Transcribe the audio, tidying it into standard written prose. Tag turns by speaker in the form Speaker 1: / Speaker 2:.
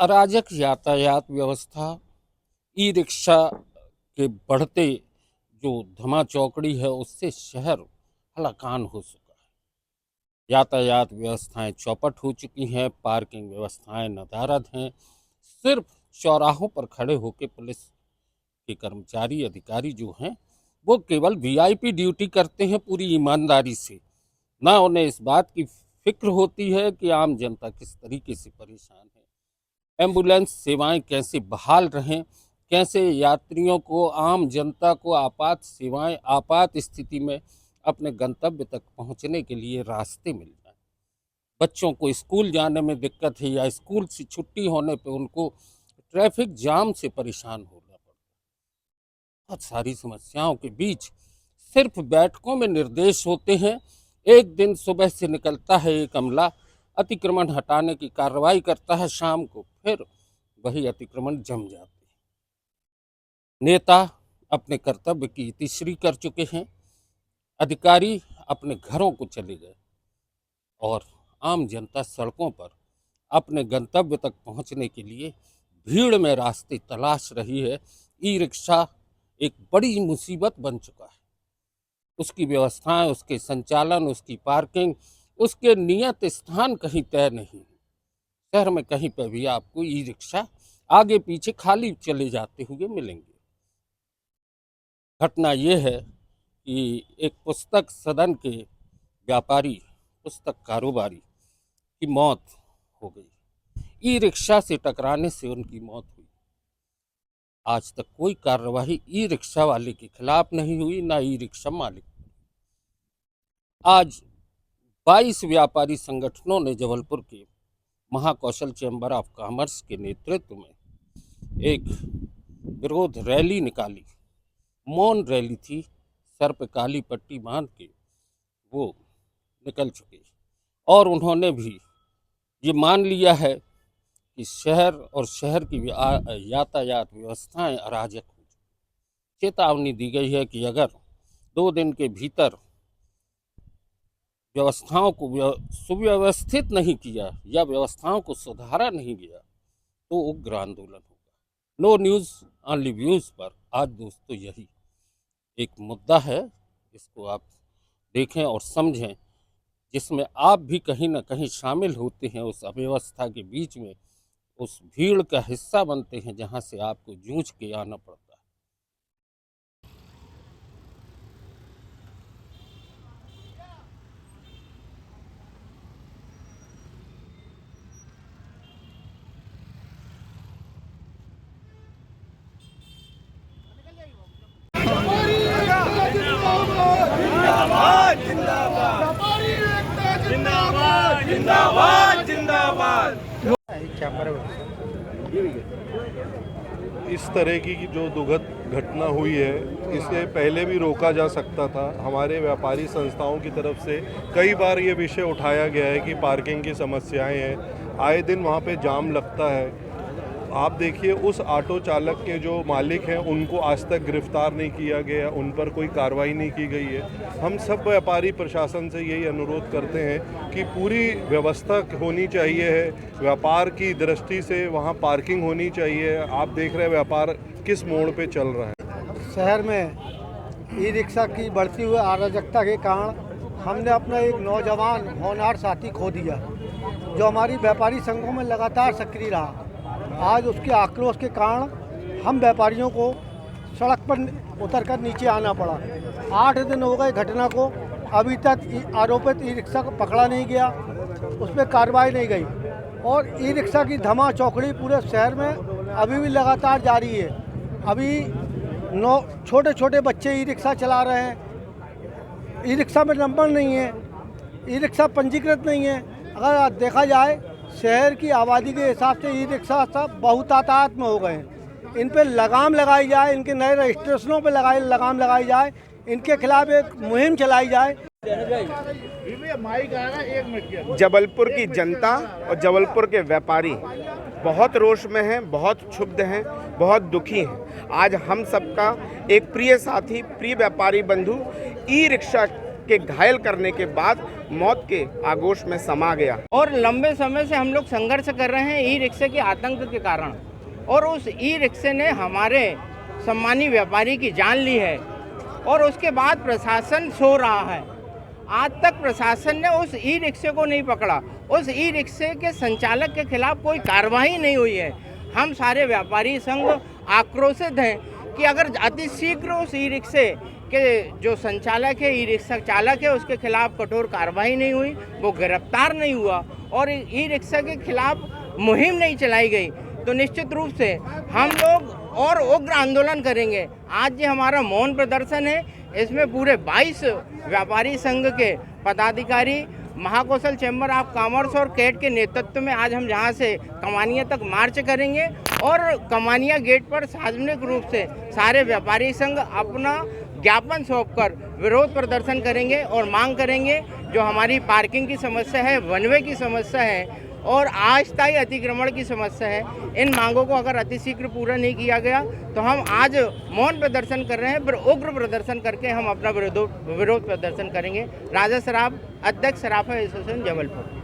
Speaker 1: अराजक यातायात व्यवस्था, ई रिक्शा के बढ़ते जो धमा चौकड़ी है उससे शहर हलाकान हो चुका है। यातायात व्यवस्थाएं चौपट हो चुकी हैं, पार्किंग व्यवस्थाएं नदारद हैं। सिर्फ चौराहों पर खड़े होकर पुलिस के कर्मचारी अधिकारी जो हैं वो केवल वीआईपी ड्यूटी करते हैं पूरी ईमानदारी से। ना उन्हें इस बात की फिक्र होती है कि आम जनता किस तरीके से परेशान है, एम्बुलेंस सेवाएं कैसे बहाल रहें, कैसे यात्रियों को, आम जनता को आपात सेवाएं आपात स्थिति में अपने गंतव्य तक पहुंचने के लिए रास्ते मिल जाएं। बच्चों को स्कूल जाने में दिक्कत है या स्कूल से छुट्टी होने पे उनको ट्रैफिक जाम से परेशान होना पड़ता है। बहुत सारी समस्याओं के बीच सिर्फ बैठकों में निर्देश होते हैं। एक दिन सुबह से निकलता है एक अमला, अतिक्रमण हटाने की कार्रवाई करता है, शाम को फिर वही अतिक्रमण जम जाते हैं। नेता अपने कर्तव्य की इतिश्री कर चुके हैं, अधिकारी अपने घरों को चले गए और आम जनता सड़कों पर अपने गंतव्य तक पहुंचने के लिए भीड़ में रास्ते तलाश रही है। ई रिक्शा एक बड़ी मुसीबत बन चुका है। उसकी व्यवस्थाएं, उसके संचालन, उसकी पार्किंग, उसके नियत स्थान कहीं तय नहीं। शहर में कहीं पर भी आपको ई रिक्शा आगे पीछे खाली चले जाते हुए मिलेंगे। घटना यह है कि एक पुस्तक सदन के व्यापारी, पुस्तक कारोबारी की मौत हो गई। ई रिक्शा से टकराने से उनकी मौत हुई। आज तक कोई कार्रवाई ई रिक्शा वाले के खिलाफ नहीं हुई, ना ई रिक्शा मालिक। आज 22 व्यापारी संगठनों ने जबलपुर के महाकौशल चैम्बर ऑफ कॉमर्स के नेतृत्व में एक विरोध रैली निकाली। मौन रैली थी, सर पे काली पट्टी बांध के वो निकल चुके और उन्होंने भी ये मान लिया है कि शहर और शहर की यातायात व्यवस्थाएं अराजक हो चुकी। चेतावनी दी गई है कि अगर 2 दिन के भीतर व्यवस्थाओं को सुव्यवस्थित नहीं किया या व्यवस्थाओं को सुधारा नहीं गया तो उग्र आंदोलन होगा। नो न्यूज़ ऑनली व्यूज़ पर आज दोस्तों यही एक मुद्दा है, इसको आप देखें और समझें, जिसमें आप भी कहीं ना कहीं शामिल होते हैं। उस अव्यवस्था के बीच में उस भीड़ का हिस्सा बनते हैं जहां से आपको जूझ के आना पड़ता है।
Speaker 2: जिंदाबाद जिंदाबाद जिंदाबाद।
Speaker 3: इस तरह की जो दुखद घटना हुई है, इसे पहले भी रोका जा सकता था। हमारे व्यापारी संस्थाओं की तरफ से कई बार ये विषय उठाया गया है कि पार्किंग की समस्याएं हैं, आए दिन वहाँ पे जाम लगता है। आप देखिए, उस ऑटो चालक के जो मालिक हैं उनको आज तक गिरफ्तार नहीं किया गया, उन पर कोई कार्रवाई नहीं की गई है। हम सब व्यापारी प्रशासन से यही अनुरोध करते हैं कि पूरी व्यवस्था होनी चाहिए है, व्यापार की दृष्टि से वहाँ पार्किंग होनी चाहिए। आप देख रहे हैं व्यापार किस मोड़ पे चल रहा है।
Speaker 4: शहर में ई रिक्शा की बढ़ती हुई अराजकता के कारण हमने अपना एक नौजवान होनहार साथी खो दिया, जो हमारी व्यापारी संघों में लगातार सक्रिय रहा। आज उसके आक्रोश के कारण हम व्यापारियों को सड़क पर उतरकर नीचे आना पड़ा। 8 दिन हो गए घटना को, अभी तक आरोपित ई रिक्शा को पकड़ा नहीं गया, उस पर कार्रवाई नहीं गई और ई रिक्शा की धमा चौकड़ी पूरे शहर में अभी भी लगातार जारी है। अभी छोटे छोटे बच्चे ई रिक्शा चला रहे हैं, ई रिक्शा में नंबर नहीं है, ई रिक्शा पंजीकृत नहीं है। अगर देखा जाए शहर की आबादी के हिसाब से ई रिक्शा सब बहुतादाद में हो गए हैं। इन पे लगाम लगाई जाए, इनके नए रजिस्ट्रेशनों पे लगाम लगाई जाए, इनके खिलाफ एक मुहिम चलाई जाए।
Speaker 2: जबलपुर की जनता और जबलपुर के व्यापारी बहुत रोष में हैं, बहुत क्षुब्ध हैं, बहुत दुखी हैं। आज हम सबका एक प्रिय साथी, प्रिय व्यापारी बंधु ई रिक्शा के घायल करने के बाद मौत के आगोश में समा गया।
Speaker 5: और लंबे समय से हम लोग संघर्ष कर रहे हैं ई रिक्शे के आतंक के कारण, और उस ई रिक्शे ने हमारे सम्मानीय व्यापारी की जान ली है और उसके बाद प्रशासन सो रहा है। आज तक प्रशासन ने उस ई रिक्शे को नहीं पकड़ा, उस ई रिक्शे के संचालक के खिलाफ कोई कार्रवाई नहीं हुई है। हम सारे व्यापारी संघ आक्रोशित हैं कि अगर अति शीघ्र उस ई रिक्शे के जो संचालक है, ई रिक्शा चालक है, उसके खिलाफ कठोर कार्रवाई नहीं हुई, वो गिरफ्तार नहीं हुआ और ई रिक्शा के खिलाफ मुहिम नहीं चलाई गई, तो निश्चित रूप से हम लोग और उग्र आंदोलन करेंगे। आज ये हमारा मौन प्रदर्शन है, इसमें पूरे 22 व्यापारी संघ के पदाधिकारी, महाकौशल चैम्बर ऑफ कॉमर्स और कैट के नेतृत्व में आज हम यहाँ से कमानिया तक मार्च करेंगे और कमानिया गेट पर सार्वजनिक रूप से सारे व्यापारी संघ अपना ज्ञापन सौंपकर विरोध प्रदर्शन करेंगे और मांग करेंगे जो हमारी पार्किंग की समस्या है, वन वे की समस्या है और अस्थायी अतिक्रमण की समस्या है, इन मांगों को अगर अतिशीघ्र पूरा नहीं किया गया तो हम आज मौन प्रदर्शन कर रहे हैं, फिर उग्र प्रदर्शन करके हम अपना विरोध प्रदर्शन करेंगे। राजा सराफ, अध्यक्ष सराफा एसोसिएशन जबलपुर।